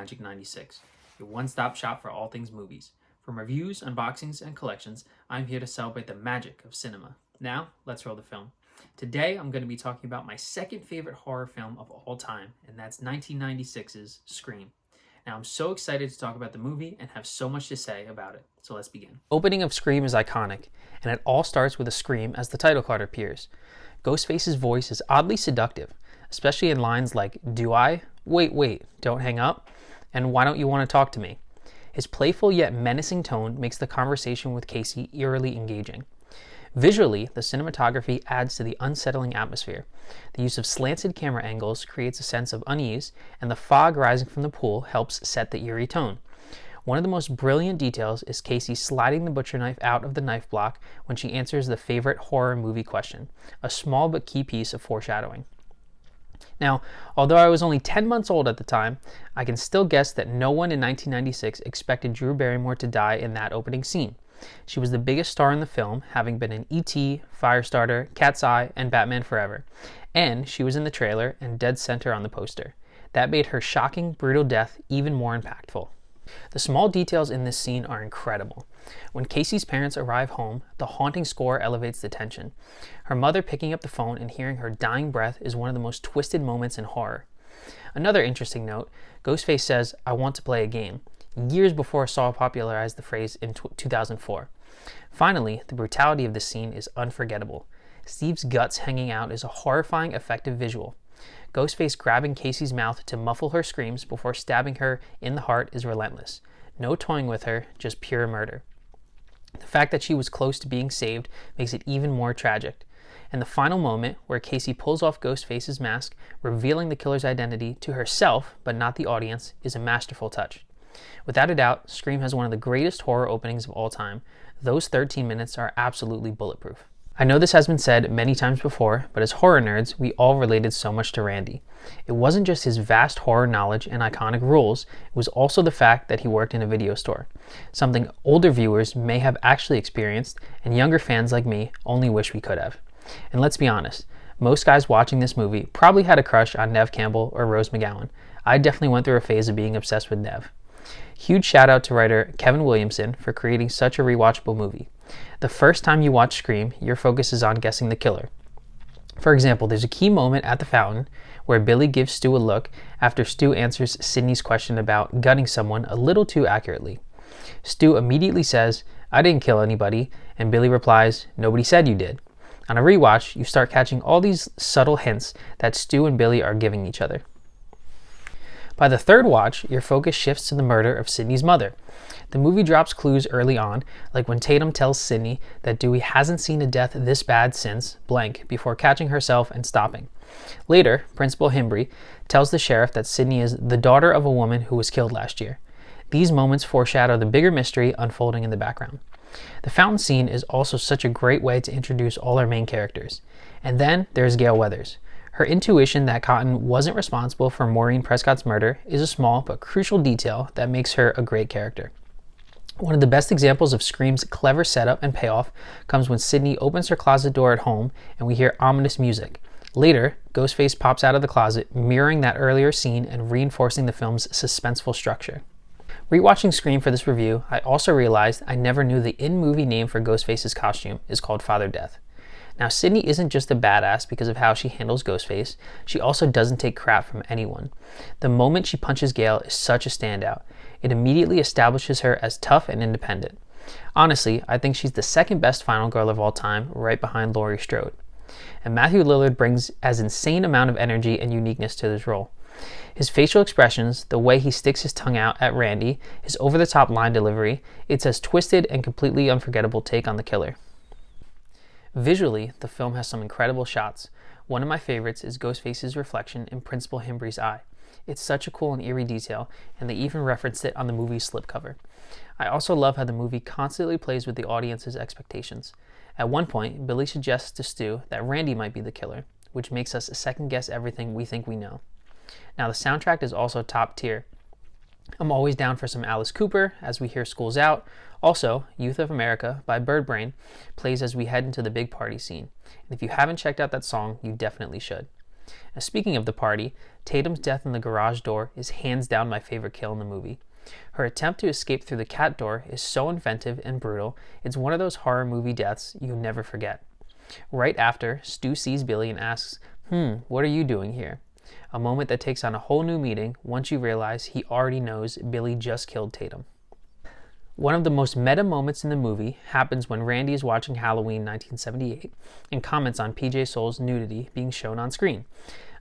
Magic 96, your one-stop shop for all things movies. From reviews, unboxings, and collections, I'm here to celebrate the magic of cinema. Now, let's roll the film. Today, I'm going to be talking about my second favorite horror film of all time, and that's 1996's Scream. Now, I'm so excited to talk about the movie and have so much to say about it. So let's begin. Opening of Scream is iconic, and it all starts with a scream as the title card appears. Ghostface's voice is oddly seductive, especially in lines like, "Do I? Wait, don't hang up," and "Why don't you want to talk to me?" His playful yet menacing tone makes the conversation with Casey eerily engaging. Visually, the cinematography adds to the unsettling atmosphere. The use of slanted camera angles creates a sense of unease, and the fog rising from the pool helps set the eerie tone. One of the most brilliant details is Casey sliding the butcher knife out of the knife block when she answers the favorite horror movie question, a small but key piece of foreshadowing. Now, although I was only 10 months old at the time, I can still guess that no one in 1996 expected Drew Barrymore to die in that opening scene. She was the biggest star in the film, having been in E.T., Firestarter, Cat's Eye, and Batman Forever. And she was in the trailer and dead center on the poster. That made her shocking, brutal death even more impactful. The small details in this scene are incredible. When Casey's parents arrive home, the haunting score elevates the tension. Her mother picking up the phone and hearing her dying breath is one of the most twisted moments in horror. Another interesting note, Ghostface says, "I want to play a game," years before Saw popularized the phrase in 2004. Finally, the brutality of this scene is unforgettable. Steve's guts hanging out is a horrifying, effective visual. Ghostface grabbing Casey's mouth to muffle her screams before stabbing her in the heart is relentless. No toying with her, just pure murder. The fact that she was close to being saved makes it even more tragic. And the final moment, where Casey pulls off Ghostface's mask, revealing the killer's identity to herself, but not the audience, is a masterful touch. Without a doubt, Scream has one of the greatest horror openings of all time. Those 13 minutes are absolutely bulletproof. I know this has been said many times before, but as horror nerds, we all related so much to Randy. It wasn't just his vast horror knowledge and iconic rules, it was also the fact that he worked in a video store. Something older viewers may have actually experienced, and younger fans like me only wish we could have. And let's be honest, most guys watching this movie probably had a crush on Neve Campbell or Rose McGowan. I definitely went through a phase of being obsessed with Neve. Huge shout out to writer Kevin Williamson for creating such a rewatchable movie. The first time you watch Scream, your focus is on guessing the killer. For example, there's a key moment at the fountain where Billy gives Stu a look after Stu answers Sidney's question about gutting someone a little too accurately. Stu immediately says, "I didn't kill anybody," and Billy replies, "Nobody said you did." On a rewatch, you start catching all these subtle hints that Stu and Billy are giving each other. By the third watch, your focus shifts to the murder of Sidney's mother. The movie drops clues early on, like when Tatum tells Sidney that Dewey hasn't seen a death this bad since blank before catching herself and stopping. Later, Principal Himbry tells the sheriff that Sidney is the daughter of a woman who was killed last year. These moments foreshadow the bigger mystery unfolding in the background. The fountain scene is also such a great way to introduce all our main characters. And then there's Gale Weathers. Her intuition that Cotton wasn't responsible for Maureen Prescott's murder is a small but crucial detail that makes her a great character. One of the best examples of Scream's clever setup and payoff comes when Sidney opens her closet door at home and we hear ominous music. Later, Ghostface pops out of the closet, mirroring that earlier scene and reinforcing the film's suspenseful structure. Rewatching Scream for this review, I also realized I never knew the in-movie name for Ghostface's costume is called Father Death. Now, Sidney isn't just a badass because of how she handles Ghostface, she also doesn't take crap from anyone. The moment she punches Gale is such a standout. It immediately establishes her as tough and independent. Honestly, I think she's the second best final girl of all time, right behind Laurie Strode. And Matthew Lillard brings an insane amount of energy and uniqueness to this role. His facial expressions, the way he sticks his tongue out at Randy, his over-the-top line delivery, it's a twisted and completely unforgettable take on the killer. Visually, the film has some incredible shots. One of my favorites is Ghostface's reflection in Principal Himbry's eye. It's such a cool and eerie detail, and they even referenced it on the movie's slipcover. I also love how the movie constantly plays with the audience's expectations. At one point, Billy suggests to Stu that Randy might be the killer, which makes us second guess everything we think we know. Now, the soundtrack is also top tier. I'm always down for some Alice Cooper as we hear School's Out. Also, Youth of America by Birdbrain plays as we head into the big party scene. And if you haven't checked out that song, you definitely should. Now, speaking of the party, Tatum's death in the garage door is hands down my favorite kill in the movie. Her attempt to escape through the cat door is so inventive and brutal, it's one of those horror movie deaths you never forget. Right after, Stu sees Billy and asks, what are you doing here? A moment that takes on a whole new meaning once you realize he already knows Billy just killed Tatum. One of the most meta moments in the movie happens when Randy is watching Halloween 1978 and comments on PJ Soul's nudity being shown on screen.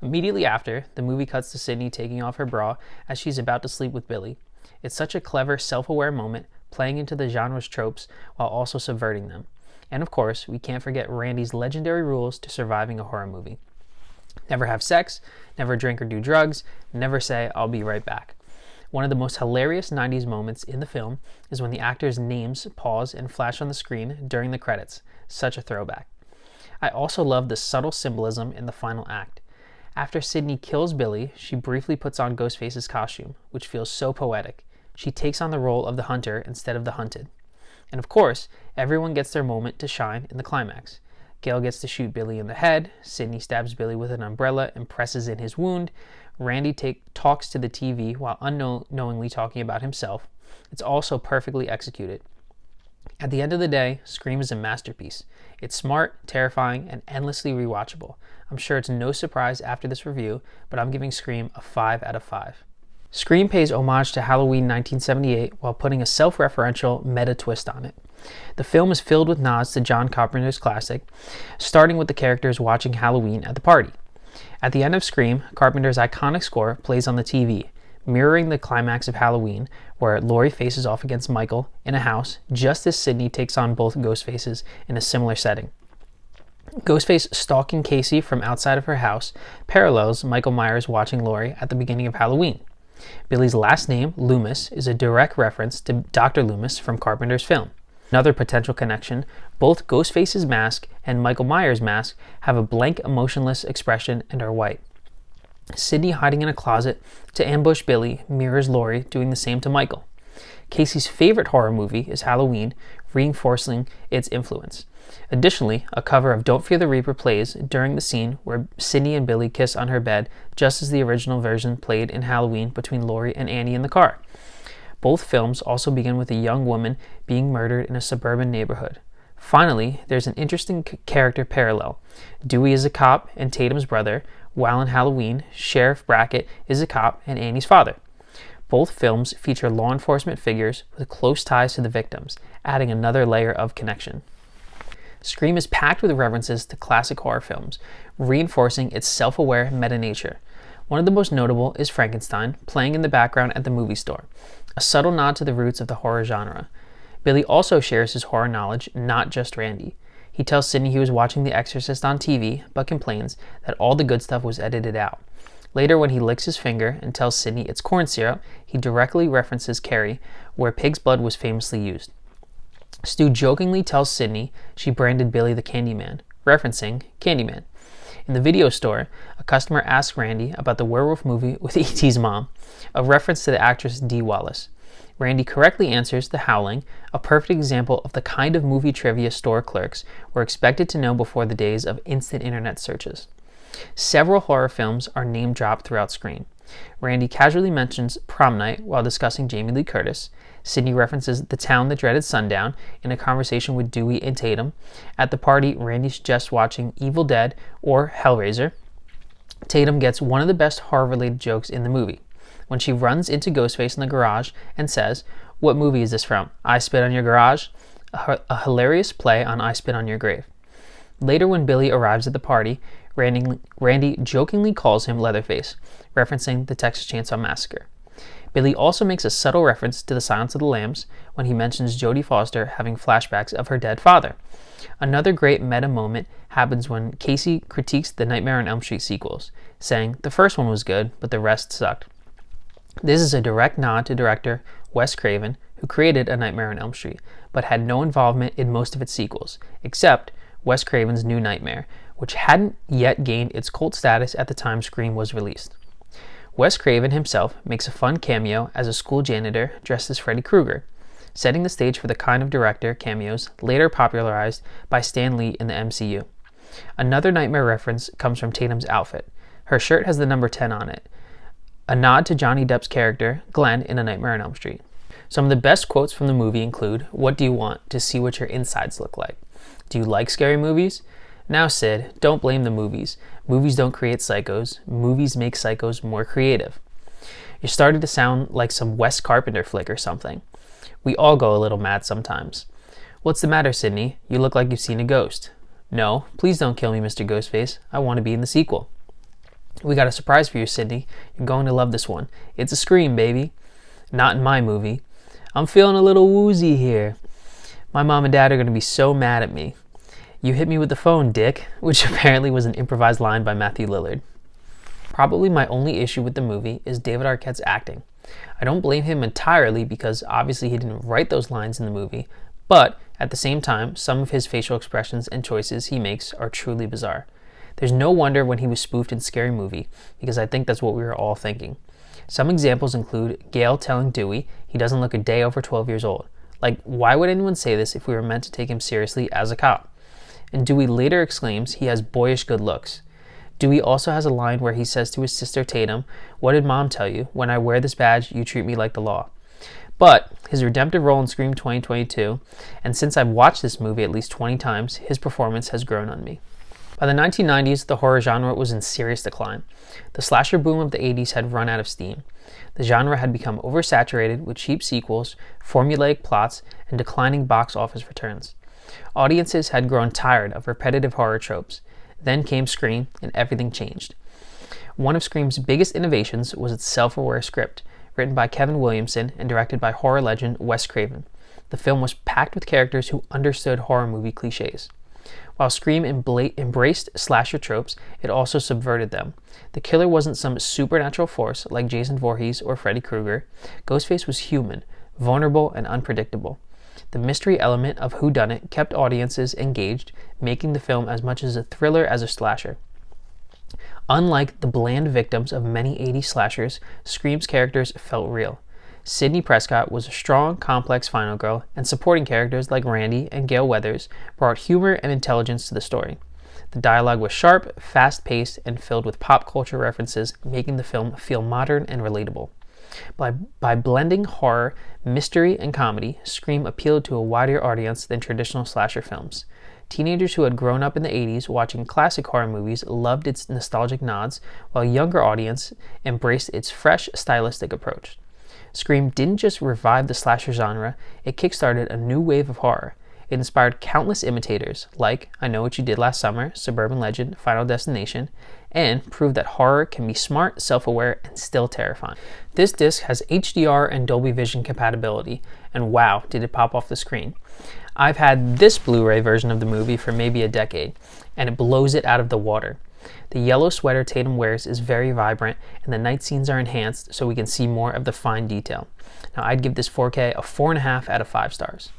Immediately after, the movie cuts to Sydney taking off her bra as she's about to sleep with Billy. It's such a clever, self-aware moment, playing into the genre's tropes while also subverting them. And of course, we can't forget Randy's legendary rules to surviving a horror movie. Never have sex, never drink or do drugs, never say, "I'll be right back." One of the most hilarious 90s moments in the film is when the actors' names pause and flash on the screen during the credits. Such a throwback. I also love the subtle symbolism in the final act. After Sydney kills Billy, she briefly puts on Ghostface's costume, which feels so poetic. She takes on the role of the hunter instead of the hunted. And of course, everyone gets their moment to shine in the climax. Gail gets to shoot Billy in the head, Sydney stabs Billy with an umbrella and presses in his wound, Randy talks to the TV while unknowingly talking about himself. It's also perfectly executed. At the end of the day, Scream is a masterpiece. It's smart, terrifying, and endlessly rewatchable. I'm sure it's no surprise after this review, but I'm giving Scream a 5 out of 5. Scream pays homage to Halloween 1978 while putting a self-referential meta twist on it. The film is filled with nods to John Carpenter's classic, starting with the characters watching Halloween at the party. At the end of Scream, Carpenter's iconic score plays on the TV, mirroring the climax of Halloween, where Laurie faces off against Michael in a house, just as Sydney takes on both Ghostfaces in a similar setting. Ghostface stalking Casey from outside of her house parallels Michael Myers watching Laurie at the beginning of Halloween. Billy's last name, Loomis, is a direct reference to Dr. Loomis from Carpenter's film. Another potential connection, both Ghostface's mask and Michael Myers' mask have a blank, emotionless expression and are white. Sydney hiding in a closet to ambush Billy mirrors Laurie doing the same to Michael. Casey's favorite horror movie is Halloween, reinforcing its influence. Additionally, a cover of Don't Fear the Reaper plays during the scene where Sydney and Billy kiss on her bed, just as the original version played in Halloween between Laurie and Annie in the car. Both films also begin with a young woman being murdered in a suburban neighborhood. Finally, there's an interesting character parallel. Dewey is a cop and Tatum's brother, while in Halloween, Sheriff Brackett is a cop and Annie's father. Both films feature law enforcement figures with close ties to the victims, adding another layer of connection. Scream is packed with references to classic horror films, reinforcing its self-aware meta-nature. One of the most notable is Frankenstein, playing in the background at the movie store, a subtle nod to the roots of the horror genre. Billy also shares his horror knowledge, not just Randy. He tells Sydney he was watching The Exorcist on TV, but complains that all the good stuff was edited out. Later, when he licks his finger and tells Sydney it's corn syrup, he directly references Carrie, where pig's blood was famously used. Stu jokingly tells Sydney she branded Billy the Candyman, referencing Candyman. In the video store, a customer asks Randy about the werewolf movie with E.T.'s mom, a reference to the actress Dee Wallace. Randy correctly answers The Howling, a perfect example of the kind of movie trivia store clerks were expected to know before the days of instant internet searches. Several horror films are name-dropped throughout Scream. Randy casually mentions Prom Night while discussing Jamie Lee Curtis. Sydney references The Town That Dreaded Sundown in a conversation with Dewey and Tatum. At the party, Randy suggests watching Evil Dead or Hellraiser. Tatum gets one of the best horror-related jokes in the movie, when she runs into Ghostface in the garage and says, "What movie is this from? I Spit on Your Garage?" A hilarious play on I Spit on Your Grave. Later, when Billy arrives at the party, Randy jokingly calls him Leatherface, referencing the Texas Chainsaw Massacre. Billy also makes a subtle reference to The Silence of the Lambs when he mentions Jodie Foster having flashbacks of her dead father. Another great meta moment happens when Casey critiques the Nightmare on Elm Street sequels, saying the first one was good, but the rest sucked. This is a direct nod to director Wes Craven, who created A Nightmare on Elm Street, but had no involvement in most of its sequels, except Wes Craven's New Nightmare, which hadn't yet gained its cult status at the time Scream was released. Wes Craven himself makes a fun cameo as a school janitor dressed as Freddy Krueger, setting the stage for the kind of director cameos later popularized by Stan Lee in the MCU. Another Nightmare reference comes from Tatum's outfit. Her shirt has the number 10 on it, a nod to Johnny Depp's character, Glenn, in A Nightmare on Elm Street. Some of the best quotes from the movie include, "What do you want? To see what your insides look like? Do you like scary movies? Now, Sid, don't blame the movies. Movies don't create psychos. Movies make psychos more creative." You're starting to sound like some Wes Carpenter flick or something. We all go a little mad sometimes. "What's the matter, Sydney? You look like you've seen a ghost." "No, please don't kill me, Mr. Ghostface. I want to be in the sequel." "We got a surprise for you, Sydney. You're going to love this one. It's a Scream, baby." "Not in my movie." "I'm feeling a little woozy here. My mom and dad are going to be so mad at me." "You hit me with the phone, dick," which apparently was an improvised line by Matthew Lillard. Probably my only issue with the movie is David Arquette's acting. I don't blame him entirely because obviously he didn't write those lines in the movie, but at the same time, some of his facial expressions and choices he makes are truly bizarre. There's no wonder when he was spoofed in Scary Movie, because I think that's what we were all thinking. Some examples include Gale telling Dewey he doesn't look a day over 12 years old. Like, why would anyone say this if we were meant to take him seriously as a cop? And Dewey later exclaims he has boyish good looks. Dewey also has a line where he says to his sister Tatum, "What did Mom tell you? When I wear this badge, you treat me like the law." But his redemptive role in Scream 2022, and since I've watched this movie at least 20 times, his performance has grown on me. By the 1990s, the horror genre was in serious decline. The slasher boom of the 80s had run out of steam. The genre had become oversaturated with cheap sequels, formulaic plots, and declining box office returns. Audiences had grown tired of repetitive horror tropes. Then came Scream, and everything changed. One of Scream's biggest innovations was its self-aware script, written by Kevin Williamson and directed by horror legend Wes Craven. The film was packed with characters who understood horror movie cliches. While Scream embraced slasher tropes, it also subverted them. The killer wasn't some supernatural force like Jason Voorhees or Freddy Krueger. Ghostface was human, vulnerable, and unpredictable. The mystery element of whodunit kept audiences engaged, making the film as much as a thriller as a slasher. Unlike the bland victims of many 80s slashers, Scream's characters felt real. Sidney Prescott was a strong, complex final girl, and supporting characters like Randy and Gale Weathers brought humor and intelligence to the story. The dialogue was sharp, fast-paced, and filled with pop culture references, making the film feel modern and relatable. By blending horror, mystery, and comedy, Scream appealed to a wider audience than traditional slasher films. Teenagers who had grown up in the 80s watching classic horror movies loved its nostalgic nods, while a younger audience embraced its fresh, stylistic approach. Scream didn't just revive the slasher genre, it kickstarted a new wave of horror. It inspired countless imitators, like I Know What You Did Last Summer, Suburban Legend, Final Destination, and proved that horror can be smart, self-aware, and still terrifying. This disc has HDR and Dolby Vision compatibility, and wow, did it pop off the screen. I've had this Blu-ray version of the movie for maybe a decade, and it blows it out of the water. The yellow sweater Tatum wears is very vibrant, and the night scenes are enhanced so we can see more of the fine detail. Now, I'd give this 4K a 4.5 out of 5 stars.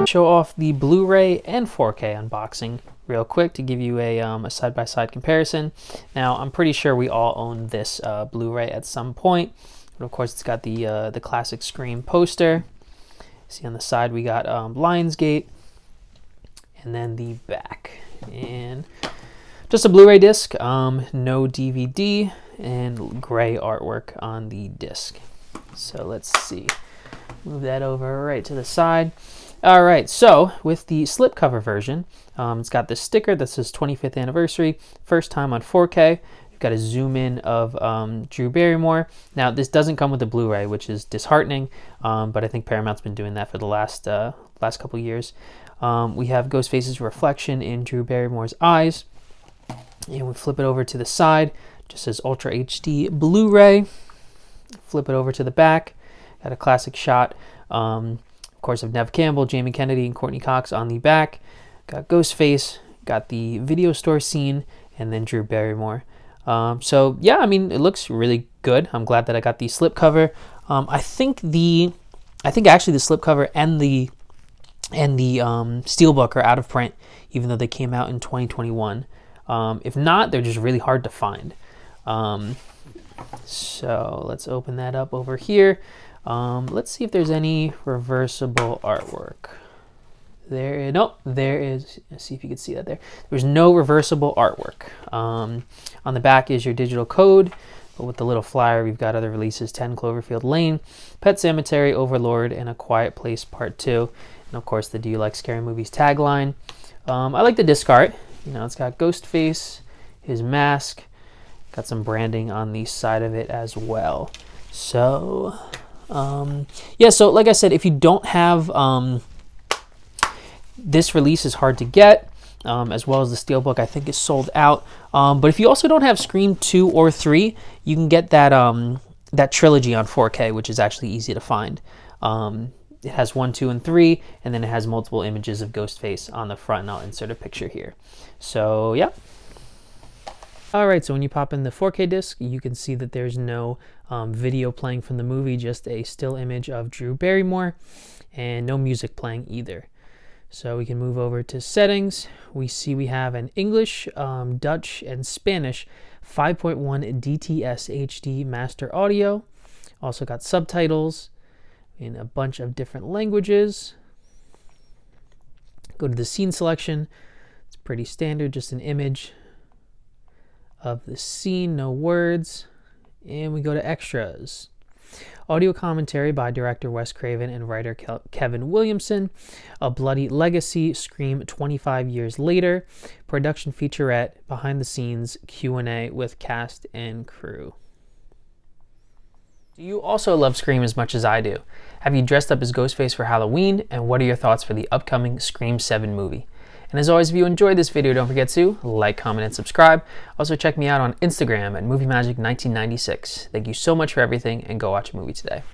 show off the Blu-ray and 4K unboxing real quick to give you a side-by-side comparison. Now, I'm pretty sure we all own this Blu-ray at some point, but of course it's got the classic Scream poster. See on the side we got Lionsgate, and then the back, and just a Blu-ray disc, no DVD, and gray artwork on the disc. So let's see, move that over right to the side. All right, so with the slipcover version, it's got this sticker that says 25th anniversary, first time on 4K. You've got a zoom in of Drew Barrymore. Now, this doesn't come with the Blu-ray, which is disheartening, but I think Paramount's been doing that for the last couple years. We have Ghostface's reflection in Drew Barrymore's eyes, and we flip it over to the side, just says Ultra HD Blu-ray. Flip it over to the back, got a classic shot, of course, of Neve Campbell, Jamie Kennedy, and Courtney Cox on the back. Got Ghostface, got the video store scene, and then Drew Barrymore. So yeah, I mean, it looks really good. I'm glad that I got the slipcover. I think actually the slipcover and the steelbook are out of print, even though they came out in 2021. If not, they're just really hard to find. So let's open that up over here. Let's see if there's any reversible artwork. Nope, there is. Let's see if you can see that there. There's no reversible artwork. On the back is your digital code, but with the little flyer, we've got other releases: 10 Cloverfield Lane, Pet Sematary, Overlord, and A Quiet Place Part 2. And of course, the Do You Like Scary Movies tagline. I like the disc art. You know, it's got Ghostface, his mask, got some branding on the side of it as well. So, yeah, so like I said, if you don't have, this release is hard to get, as well as the steelbook, I think, is sold out. But if you also don't have Scream 2 or 3, you can get that, that trilogy on 4K, which is actually easy to find. It has 1, 2, and 3, and then it has multiple images of Ghostface on the front, and I'll insert a picture here. So, yeah. Alright, so when you pop in the 4K disc, you can see that there's no video playing from the movie, just a still image of Drew Barrymore, and no music playing either. So we can move over to settings. We see we have an English, Dutch, and Spanish 5.1 DTS HD master audio. Also got subtitles in a bunch of different languages. Go to the scene selection. It's pretty standard, just an image of the scene, no words. And we go to extras. Audio commentary by director Wes Craven and writer Kevin Williamson. A Bloody Legacy, Scream 25 years later. Production featurette, behind the scenes Q&A with cast and crew. Do you also love Scream as much as I do? Have you dressed up as Ghostface for Halloween? And what are your thoughts for the upcoming Scream 7 movie? And as always, if you enjoyed this video, don't forget to like, comment, and subscribe. Also, check me out on Instagram at MovieMagic1996. Thank you so much for everything, and go watch a movie today.